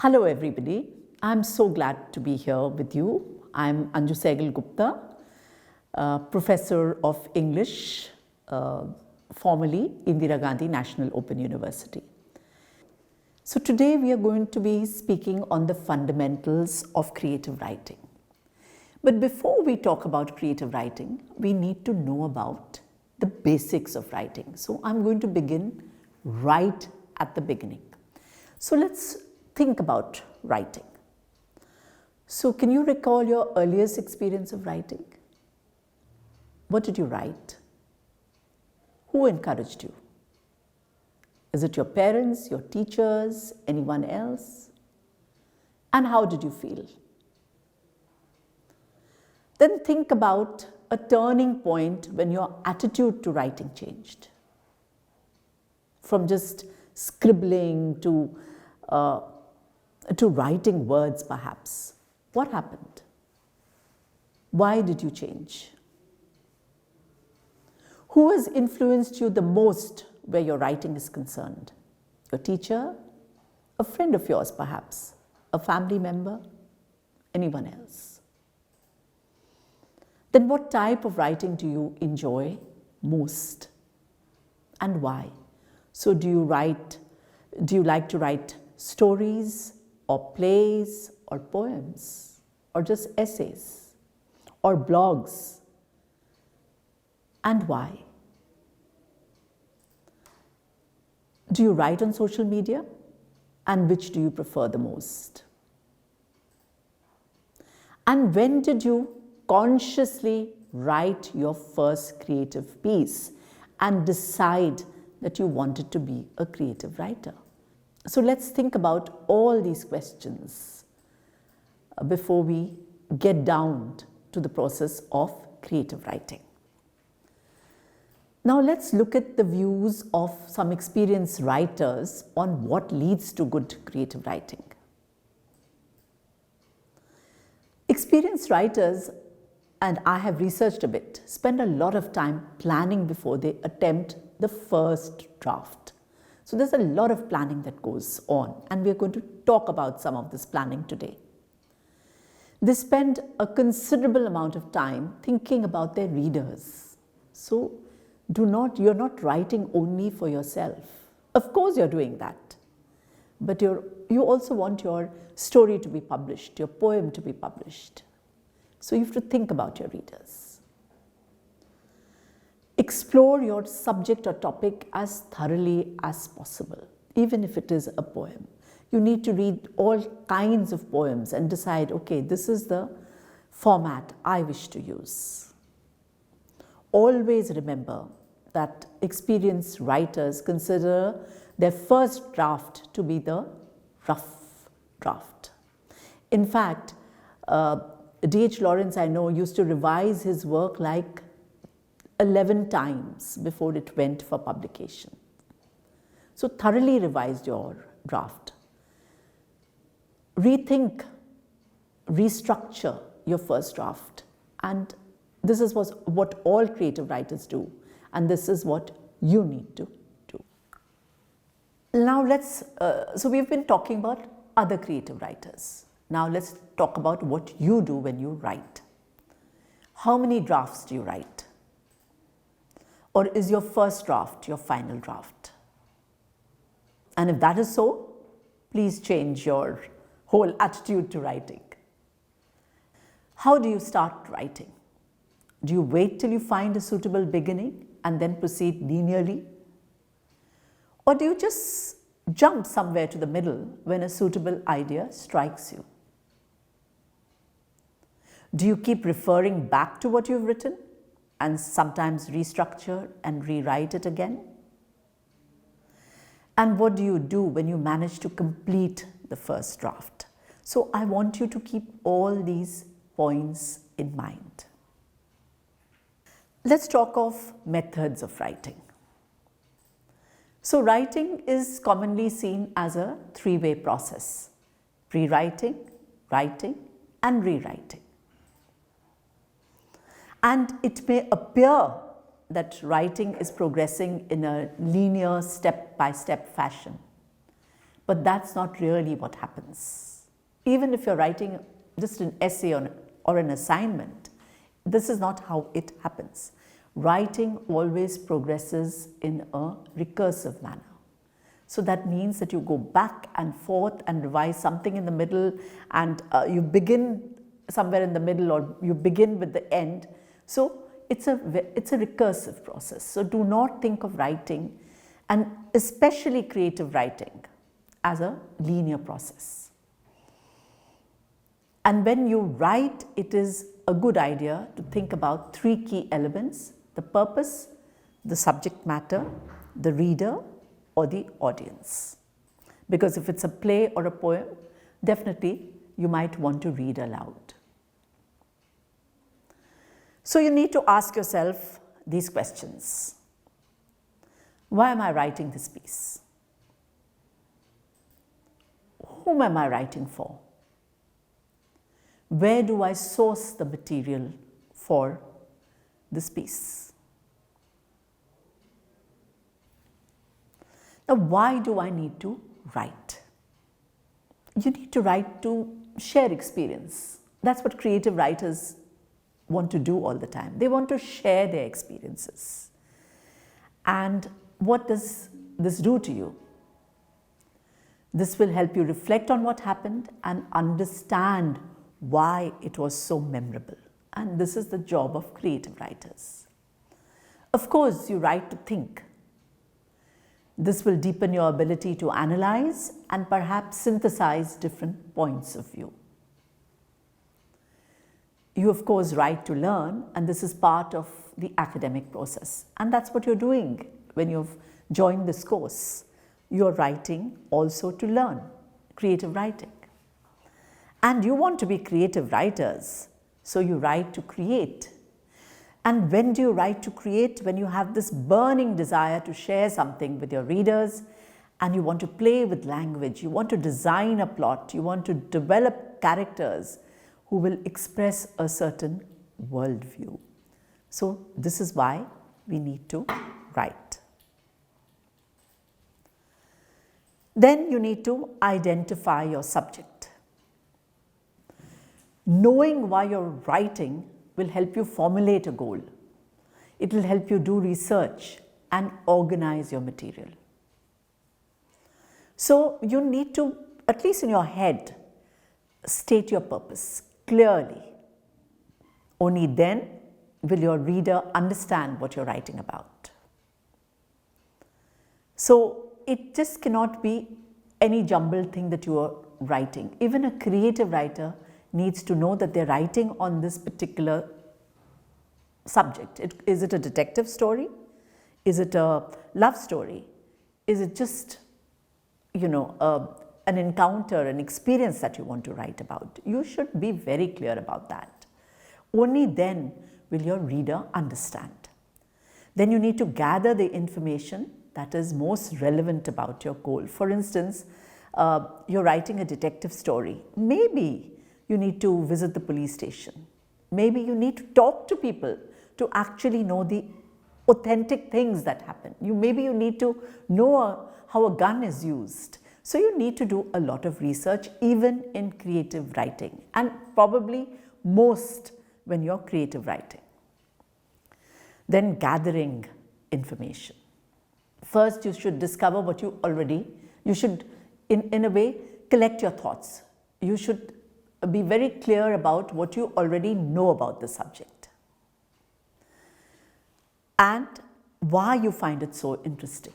Hello everybody, I'm so glad to be here with you. I'm Anju Sehgal Gupta, Professor of English, formerly Indira Gandhi National Open University. So today we are going to be speaking on the fundamentals of creative writing. But before we talk about creative writing, we need to know about the basics of writing. So I'm going to begin right at the beginning. So let's think about writing. So can you recall your earliest experience of writing? What did you write? Who encouraged you? Is it your parents, your teachers, anyone else? And how did you feel? Then think about a turning point when your attitude to writing changed. From just scribbling to writing words perhaps. What happened? Why did you change? Who has influenced you the most where your writing is concerned? Your teacher? A friend of yours perhaps? A family member? Anyone else? Then what type of writing do you enjoy most? And why? So do you like to write stories or plays or poems or just essays or blogs? And why? Do you write on social media? And which do you prefer the most? And when did you consciously write your first creative piece and decide that you wanted to be a creative writer? So let's think about all these questions before we get down to the process of creative writing. Now let's look at the views of some experienced writers on what leads to good creative writing. Experienced writers, and I have researched a bit, spend a lot of time planning before they attempt the first draft. So there's a lot of planning that goes on, and we're going to talk about some of this planning today. They spend a considerable amount of time thinking about their readers. So you're not writing only for yourself. Of course you're doing that, but you also want your story to be published, your poem to be published. So you have to think about your readers. Explore your subject or topic as thoroughly as possible, even if it is a poem. You need to read all kinds of poems and decide, okay, this is the format I wish to use. Always remember that experienced writers consider their first draft to be the rough draft. In fact, D.H. Lawrence, I know, used to revise his work like 11 times before it went for publication. So thoroughly revise your draft. Rethink, restructure your first draft. And this is what all creative writers do. And this is what you need to do. Now so we've been talking about other creative writers. Now let's talk about what you do when you write. How many drafts do you write? Or is your first draft your final draft? And if that is so, please change your whole attitude to writing. How do you start writing? Do you wait till you find a suitable beginning and then proceed linearly? Or do you just jump somewhere to the middle when a suitable idea strikes you? Do you keep referring back to what you've written and sometimes restructure and rewrite it again? And what do you do when you manage to complete the first draft? So I want you to keep all these points in mind. Let's talk of methods of writing. So writing is commonly seen as a three-way process: pre-writing, writing, and rewriting. And it may appear that writing is progressing in a linear step-by-step fashion. But that's not really what happens. Even if you're writing just an essay or an assignment, this is not how it happens. Writing always progresses in a recursive manner. So that means that you go back and forth and revise something in the middle, and you begin somewhere in the middle, or you begin with the end. So it's a recursive process. So do not think of writing, and especially creative writing, as a linear process. And when you write, it is a good idea to think about three key elements: the purpose, the subject matter, the reader, or the audience. Because if it's a play or a poem, definitely you might want to read aloud. So you need to ask yourself these questions. Why am I writing this piece? Whom am I writing for? Where do I source the material for this piece? Now, why do I need to write? You need to write to share experience. That's what creative writers want to do all the time. They want to share their experiences. And what does this do to you? This will help you reflect on what happened and understand why it was so memorable. And this is the job of creative writers. Of course, you write to think. This will deepen your ability to analyze and perhaps synthesize different points of view. You, of course, write to learn, and this is part of the academic process. And that's what you're doing when you've joined this course. You're writing also to learn, creative writing. And you want to be creative writers, so you write to create. And when do you write to create? When you have this burning desire to share something with your readers, and you want to play with language, you want to design a plot, you want to develop characters who will express a certain worldview. So this is why we need to write. Then you need to identify your subject. Knowing why you're writing will help you formulate a goal. It will help you do research and organize your material. So you need to, at least in your head, state your purpose clearly. Only then will your reader understand what you're writing about. So it just cannot be any jumbled thing that you are writing. Even a creative writer needs to know that they're writing on this particular subject. Is it a detective story? Is it a love story? Is it just, an encounter, an experience that you want to write about? You should be very clear about that. Only then will your reader understand. Then you need to gather the information that is most relevant about your goal. For instance, you're writing a detective story. Maybe you need to visit the police station. Maybe you need to talk to people to actually know the authentic things that happen. Maybe you need to know how a gun is used. So you need to do a lot of research even in creative writing, and probably most when you're creative writing. Then gathering information. First, you should discover what you should in a way collect your thoughts. You should be very clear about what you already know about the subject and why you find it so interesting.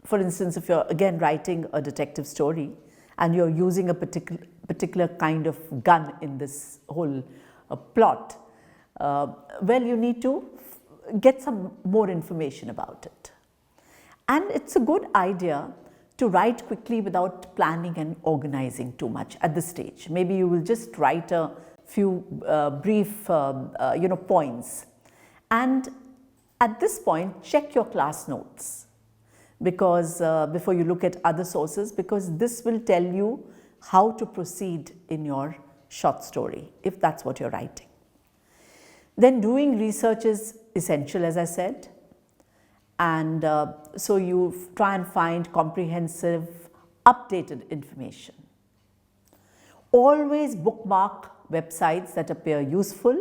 For instance, if you're again writing a detective story and you're using a particular kind of gun in this whole plot, well, you need to get some more information about it. And it's a good idea to write quickly without planning and organizing too much at this stage. Maybe you will just write a few brief points. And at this point, check your class notes, because before you look at other sources, because this will tell you how to proceed in your short story, if that's what you're writing. Then doing research is essential, as I said, And so you try and find comprehensive, updated information. Always bookmark websites that appear useful,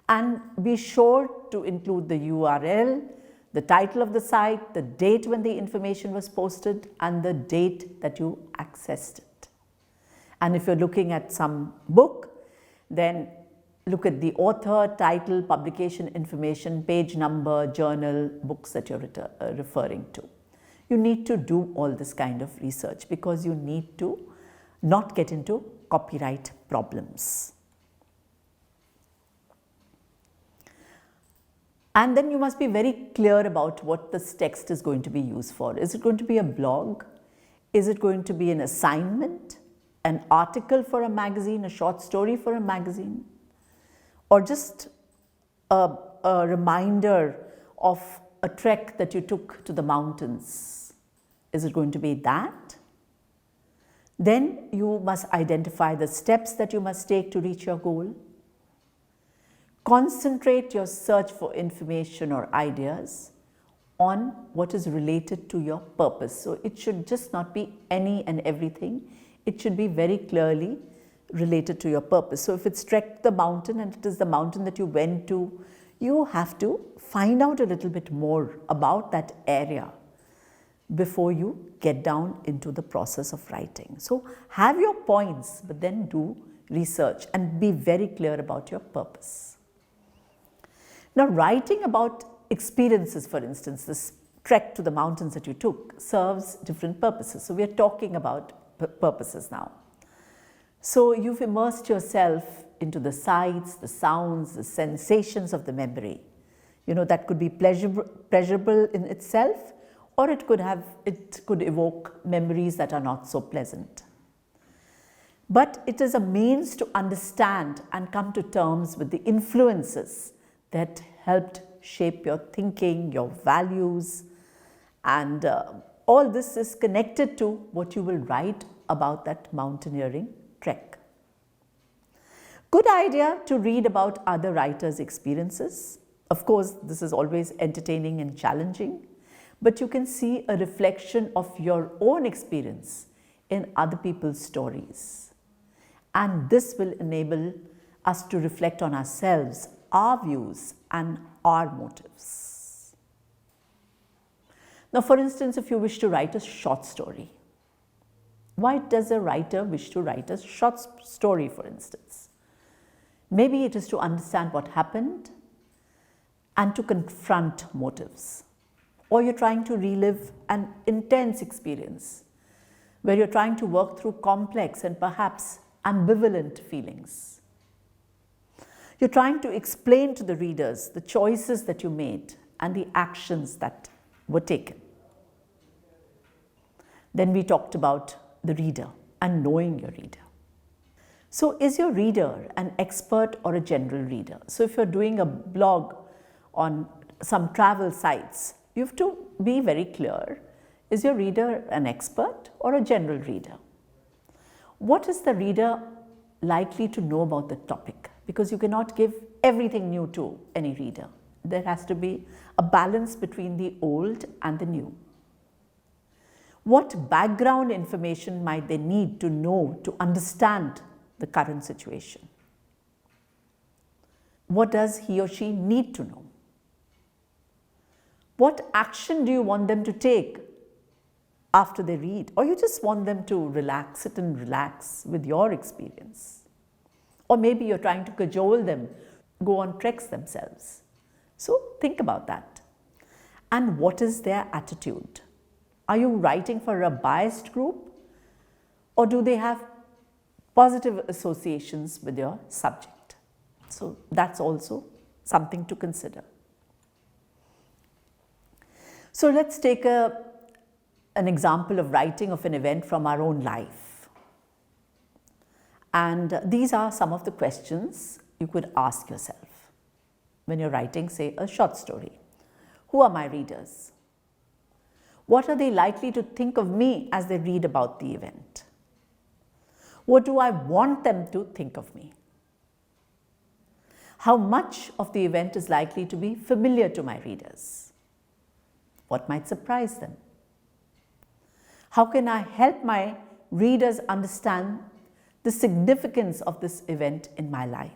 and be sure to include the URL, the title of the site, the date when the information was posted, and the date that you accessed it. And if you're looking at some book, then look at the author, title, publication information, page number, journal, books that you're referring to. You need to do all this kind of research because you need to not get into copyright problems. And then you must be very clear about what this text is going to be used for. Is it going to be a blog? Is it going to be an assignment, an article for a magazine, a short story for a magazine? Or just a reminder of a trek that you took to the mountains? Is it going to be that? Then you must identify the steps that you must take to reach your goal. Concentrate your search for information or ideas on what is related to your purpose. So it should just not be any and everything. It should be very clearly related to your purpose. So if it's trek the mountain and it is the mountain that you went to, you have to find out a little bit more about that area before you get down into the process of writing. So have your points, but then do research and be very clear about your purpose. Now, writing about experiences, for instance, this trek to the mountains that you took serves different purposes. So we are talking about purposes now. So you've immersed yourself into the sights, the sounds, the sensations of the memory. You know, that could be pleasurable in itself, or it could evoke memories that are not so pleasant. But it is a means to understand and come to terms with the influences that helped shape your thinking, your values, and all this is connected to what you will write about that mountaineering trek. Good idea to read about other writers' experiences. Of course, this is always entertaining and challenging, but you can see a reflection of your own experience in other people's stories. And this will enable us to reflect on ourselves, our views, and our motives. Now, for instance, if you wish to write a short story, why does a writer wish to write a short story, for instance? Maybe it is to understand what happened and to confront motives. Or you're trying to relive an intense experience where you're trying to work through complex and perhaps ambivalent feelings. You're trying to explain to the readers the choices that you made and the actions that were taken. Then we talked about the reader and knowing your reader. So is your reader an expert or a general reader? So if you're doing a blog on some travel sites, you have to be very clear. Is your reader an expert or a general reader? What is the reader likely to know about the topic? Because you cannot give everything new to any reader. There has to be a balance between the old and the new. What background information might they need to know to understand the current situation? What does he or she need to know? What action do you want them to take after they read? Or you just want them to relax, sit and relax with your experience? Or maybe you're trying to cajole them, go on treks themselves. So think about that. And what is their attitude? Are you writing for a biased group? Or do they have positive associations with your subject? So that's also something to consider. So let's take an example of writing of an event from our own life. And these are some of the questions you could ask yourself when you're writing, say, a short story. Who are my readers? What are they likely to think of me as they read about the event? What do I want them to think of me? How much of the event is likely to be familiar to my readers? What might surprise them? How can I help my readers understand the significance of this event in my life?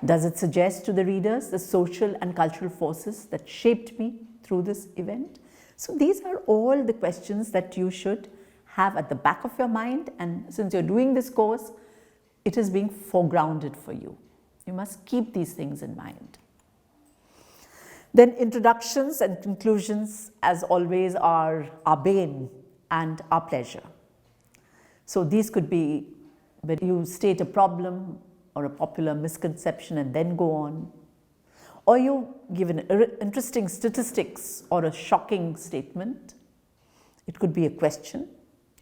Does it suggest to the readers the social and cultural forces that shaped me through this event? So these are all the questions that you should have at the back of your mind, and since you're doing this course, it is being foregrounded for you. You must keep these things in mind. Then introductions and conclusions, as always, are our bane and our pleasure. So these could be when you state a problem or a popular misconception and then go on, or you give an interesting statistics or a shocking statement. It could be a question,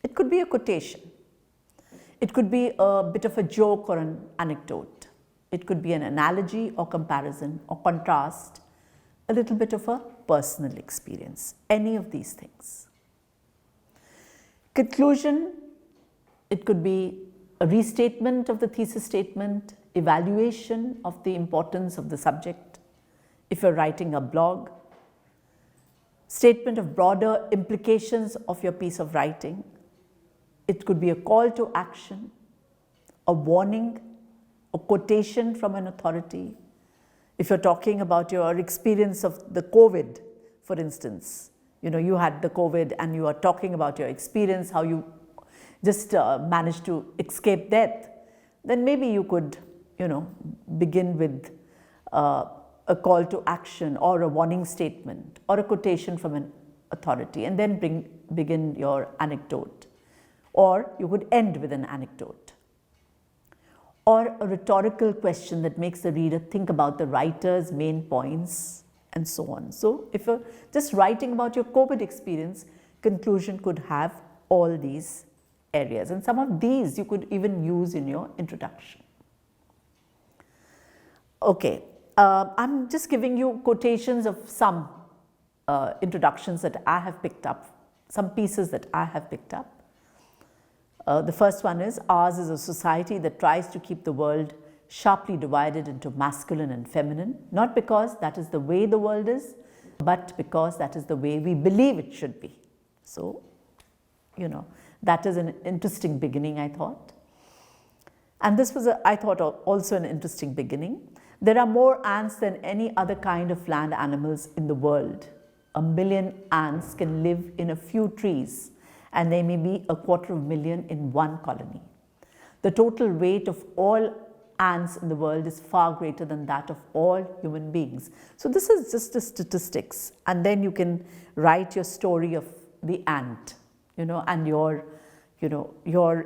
it could be a quotation, it could be a bit of a joke or an anecdote, it could be an analogy or comparison or contrast, a little bit of a personal experience, any of these things. Conclusion, it could be a restatement of the thesis statement, evaluation of the importance of the subject, if you're writing a blog, statement of broader implications of your piece of writing. It could be a call to action, a warning, a quotation from an authority. If you're talking about your experience of the COVID, for instance, you had the COVID and you are talking about your experience, how you just managed to escape death, then maybe you could, begin with a call to action or a warning statement or a quotation from an authority, and then begin your anecdote. Or you could end with an anecdote. Or a rhetorical question that makes the reader think about the writer's main points, and so on. So if you're just writing about your COVID experience, conclusion could have all these areas, and some of these you could even use in your introduction. Okay, I'm just giving you quotations of some introductions that I have picked up, some pieces that I have picked up. The first one is, ours is a society that tries to keep the world sharply divided into masculine and feminine, not because that is the way the world is, but because that is the way we believe it should be. So, that is an interesting beginning, I thought. And this was, I thought, also an interesting beginning. There are more ants than any other kind of land animals in the world. 1 million ants can live in a few trees, and there may be 250,000 in one colony. The total weight of all ants in the world is far greater than that of all human beings. So this is just the statistics, and then you can write your story of the ant, and your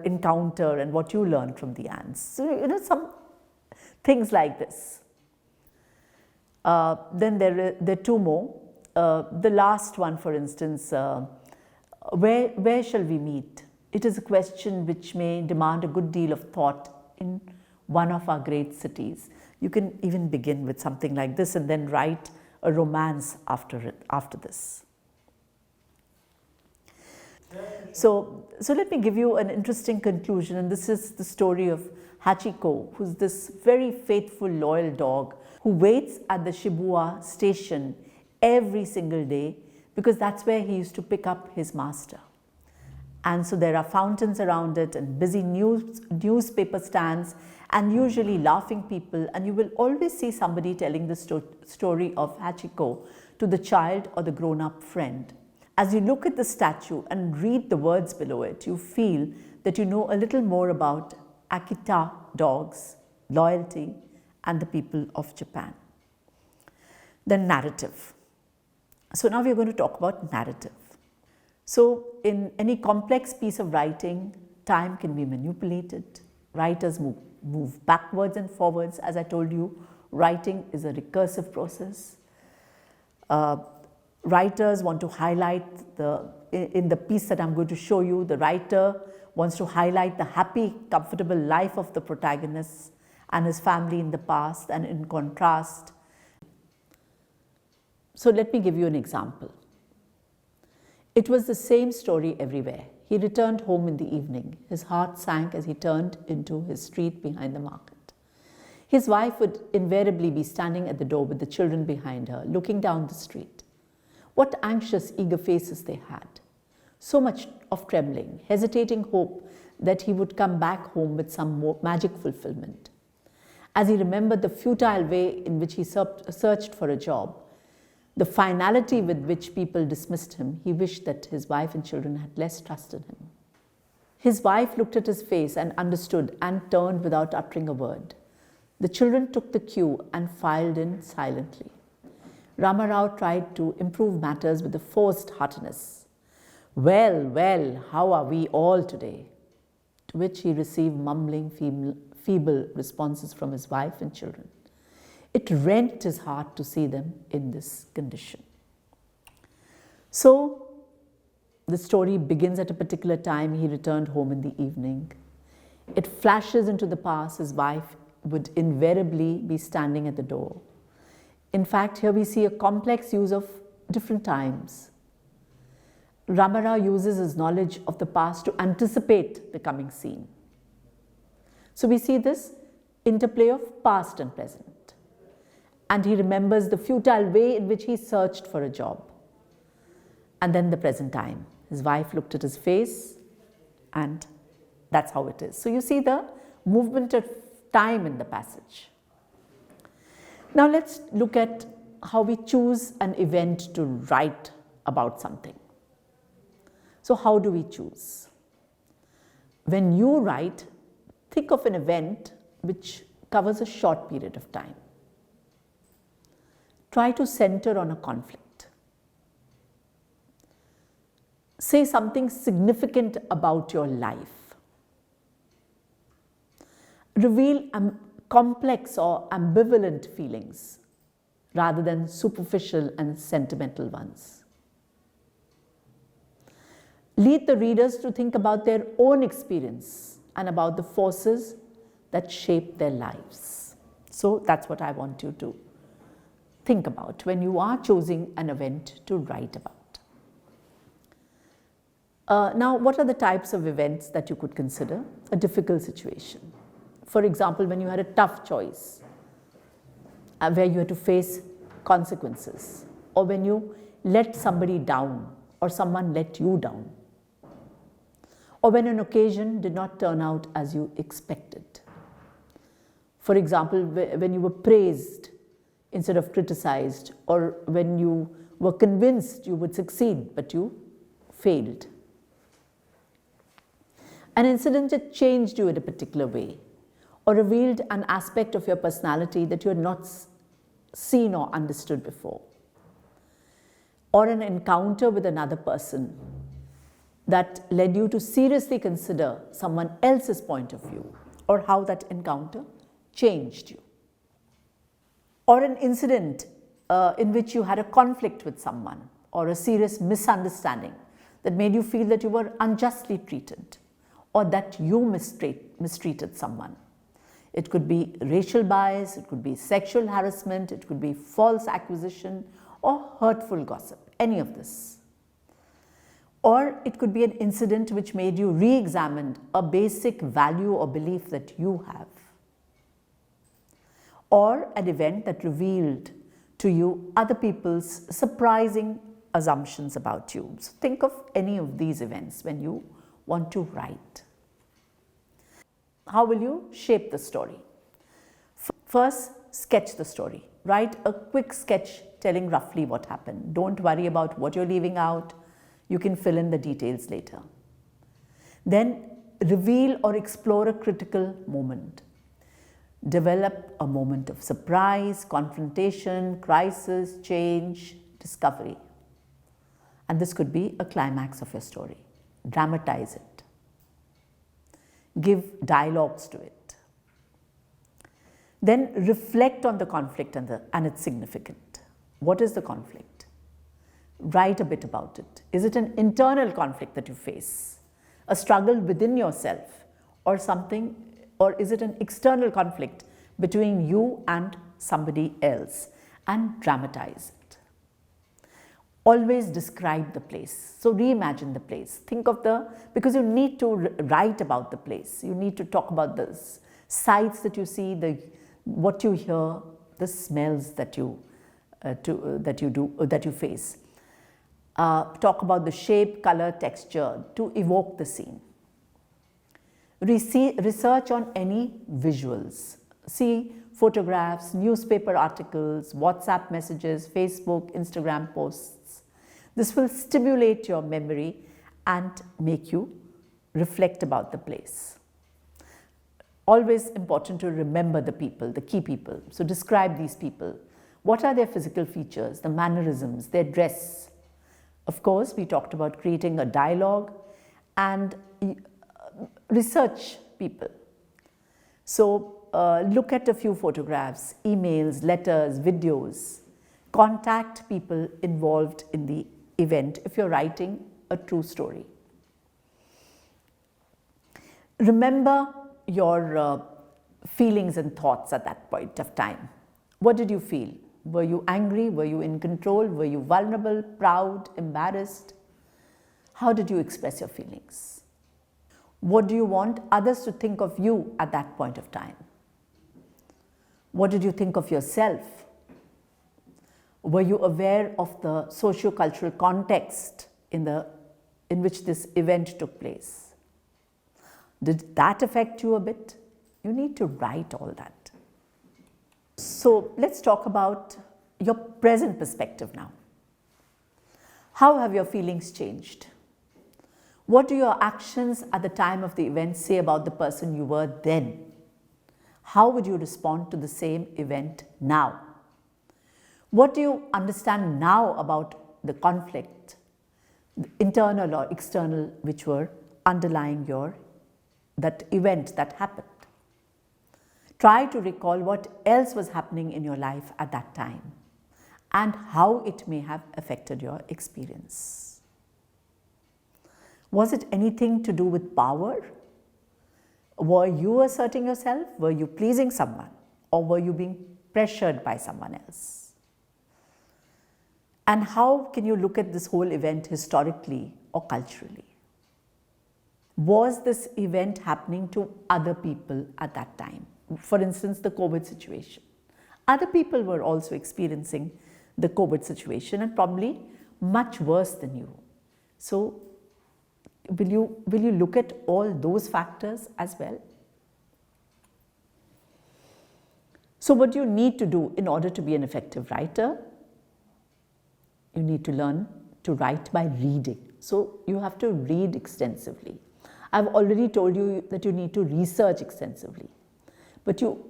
encounter and what you learned from the ants. So, some things like this. Then there are two more. The last one, for instance, where shall we meet? It is a question which may demand a good deal of thought in one of our great cities. You can even begin with something like this and then write a romance after this. So let me give you an interesting conclusion, and this is the story of Hachiko, who's this very faithful, loyal dog who waits at the Shibuya station every single day because that's where he used to pick up his master. And so there are fountains around it and busy newspaper stands and usually laughing people, and you will always see somebody telling the story of Hachiko to the child or the grown-up friend. As you look at the statue and read the words below it, you feel that you know a little more about Akita dogs, loyalty, and the people of Japan. Then narrative. So now we are going to talk about narrative. So in any complex piece of writing, time can be manipulated. Writers move backwards and forwards. As I told you, writing is a recursive process. Writers want to highlight in the piece that I'm going to show you, the writer wants to highlight the happy, comfortable life of the protagonist and his family in the past, and in contrast. So let me give you an example. It was the same story everywhere. He returned home in the evening. His heart sank as he turned into his street behind the market. His wife would invariably be standing at the door with the children behind her, looking down the street. What anxious, eager faces they had. So much of trembling, hesitating hope that he would come back home with some more magic fulfillment. As he remembered the futile way in which he searched for a job, the finality with which people dismissed him, he wished that his wife and children had less trust in him. His wife looked at his face and understood and turned without uttering a word. The children took the cue and filed in silently. Ramarao tried to improve matters with a forced heartiness. Well, well, how are we all today? To which he received mumbling, feeble responses from his wife and children. It rent his heart to see them in this condition. So, the story begins at a particular time. He returned home in the evening. It flashes into the past. His wife would invariably be standing at the door. In fact, here we see a complex use of different times. Ramarao uses his knowledge of the past to anticipate the coming scene. So we see this interplay of past and present. And he remembers the futile way in which he searched for a job. And then the present time. His wife looked at his face, and that's how it is. So you see the movement of time in the passage. Now let's look at how we choose an event to write about something. So how do we choose? When you write, think of an event which covers a short period of time. Try to center on a conflict. Say something significant about your life. Reveal complex or ambivalent feelings rather than superficial and sentimental ones. Lead the readers to think about their own experience and about the forces that shape their lives. So that's what I want you to think about when you are choosing an event to write about. Now, what are the types of events that you could consider? A difficult situation. For example, when you had a tough choice, where you had to face consequences, or when you let somebody down, or someone let you down, or when an occasion did not turn out as you expected. For example, when you were praised instead of criticized, or when you were convinced you would succeed, but you failed. An incident that changed you in a particular way, or revealed an aspect of your personality that you had not seen or understood before. Or an encounter with another person that led you to seriously consider someone else's point of view, or how that encounter changed you. Or an incident in which you had a conflict with someone, or a serious misunderstanding that made you feel that you were unjustly treated, or that you mistreated someone. It could be racial bias, it could be sexual harassment, it could be false accusation, or hurtful gossip, any of this. Or it could be an incident which made you re-examine a basic value or belief that you have. Or an event that revealed to you other people's surprising assumptions about you. So think of any of these events when you want to write. How will you shape the story? First, sketch the story. Write a quick sketch telling roughly what happened. Don't worry about what you're leaving out. You can fill in the details later. Then, reveal or explore a critical moment. Develop a moment of surprise, confrontation, crisis, change, discovery. And this could be a climax of your story. Dramatize it. Give dialogues to it. Then reflect on the conflict and its significance. What is the conflict? Write a bit about it. Is it an internal conflict that you face? A struggle within yourself or something? Or is it an external conflict between you and somebody else? And dramatize it. Always describe the place. So reimagine the place. Think of because you need to write about the place. You need to talk about the sights that you see, what you hear, the smells that you face. Talk about the shape, color, texture to evoke the scene. Research on any visuals. See photographs, newspaper articles, WhatsApp messages, Facebook, Instagram posts. This will stimulate your memory and make you reflect about the place. Always important to remember the people, the key people. So describe these people. What are their physical features, the mannerisms, their dress? Of course, we talked about creating a dialogue and research people. So look at a few photographs, emails, letters, videos. Contact people involved in the event if you're writing a true story. Remember your feelings and thoughts at that point of time. What did you feel? Were you angry? Were you in control? Were you vulnerable, proud, embarrassed? How did you express your feelings? What do you want others to think of you at that point of time? What did you think of yourself? Were you aware of the socio-cultural context in which this event took place? Did that affect you a bit? You need to write all that. So let's talk about your present perspective now. How have your feelings changed? What do your actions at the time of the event say about the person you were then? How would you respond to the same event now? What do you understand now about the conflict, internal or external, which were underlying that event that happened? Try to recall what else was happening in your life at that time and how it may have affected your experience. Was it anything to do with power? Were you asserting yourself? Were you pleasing someone? Or were you being pressured by someone else? And how can you look at this whole event historically or culturally? Was this event happening to other people at that time? For instance, the COVID situation. Other people were also experiencing the COVID situation and probably much worse than you. So will you look at all those factors as well? So what do you need to do in order to be an effective writer? You need to learn to write by reading. So you have to read extensively. I've already told you that you need to research extensively. But you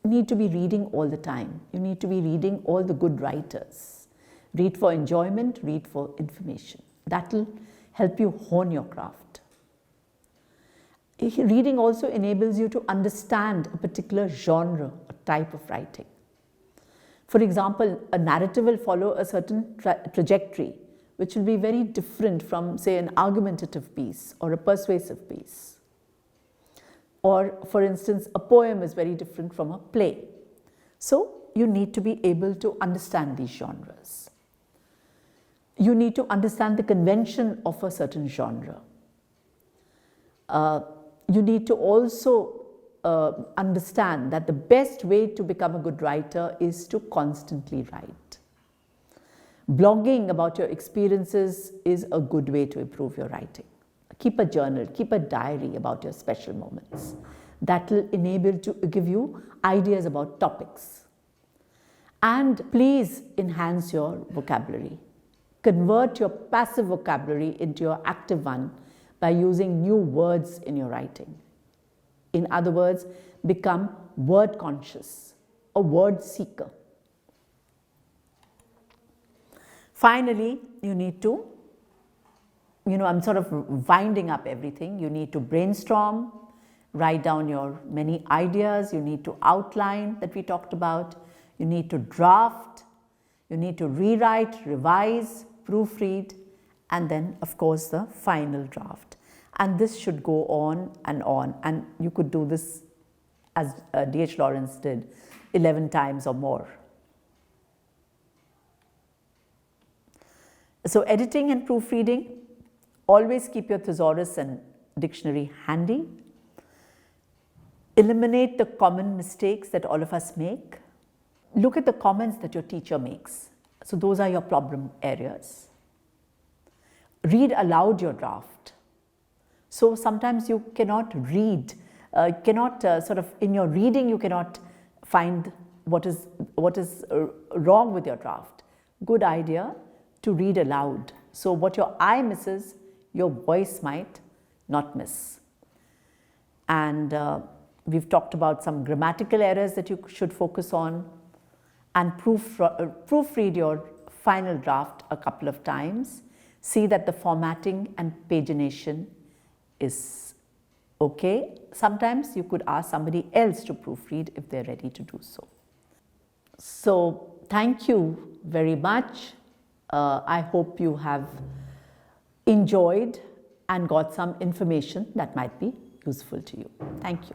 need to be reading all the time. You need to be reading all the good writers. Read for enjoyment, read for information. That will help you hone your craft. Reading also enables you to understand a particular genre or type of writing. For example, a narrative will follow a certain trajectory, which will be very different from, say, an argumentative piece or a persuasive piece. Or, for instance, a poem is very different from a play. So, you need to be able to understand these genres. You need to understand the convention of a certain genre. You need to also understand that the best way to become a good writer is to constantly write. Blogging about your experiences is a good way to improve your writing. Keep a journal, keep a diary about your special moments. That will enable to give you ideas about topics. And please enhance your vocabulary. Convert your passive vocabulary into your active one by using new words in your writing. In other words, become word conscious, a word seeker. Finally, you need to I'm sort of winding up everything. You need to brainstorm, write down your many ideas. You need to outline that we talked about. You need to draft. You need to rewrite, revise, proofread, and then, of course, the final draft. And this should go on. And you could do this, as D.H. Lawrence did, 11 times or more. So editing and proofreading. Always keep your thesaurus and dictionary handy. Eliminate the common mistakes that all of us make. Look at the comments that your teacher makes. So those are your problem areas. read aloud your draft. So sometimes you cannot read, in your reading you cannot find what is wrong with your draft. Good idea to read aloud. So what your eye misses, your voice might not miss. And we've talked about some grammatical errors that you should focus on, and proofread your final draft a couple of times. See that the formatting and pagination is okay. Sometimes you could ask somebody else to proofread if they're ready to do so. So thank you very much. I hope you have enjoyed and got some information that might be useful to you. Thank you.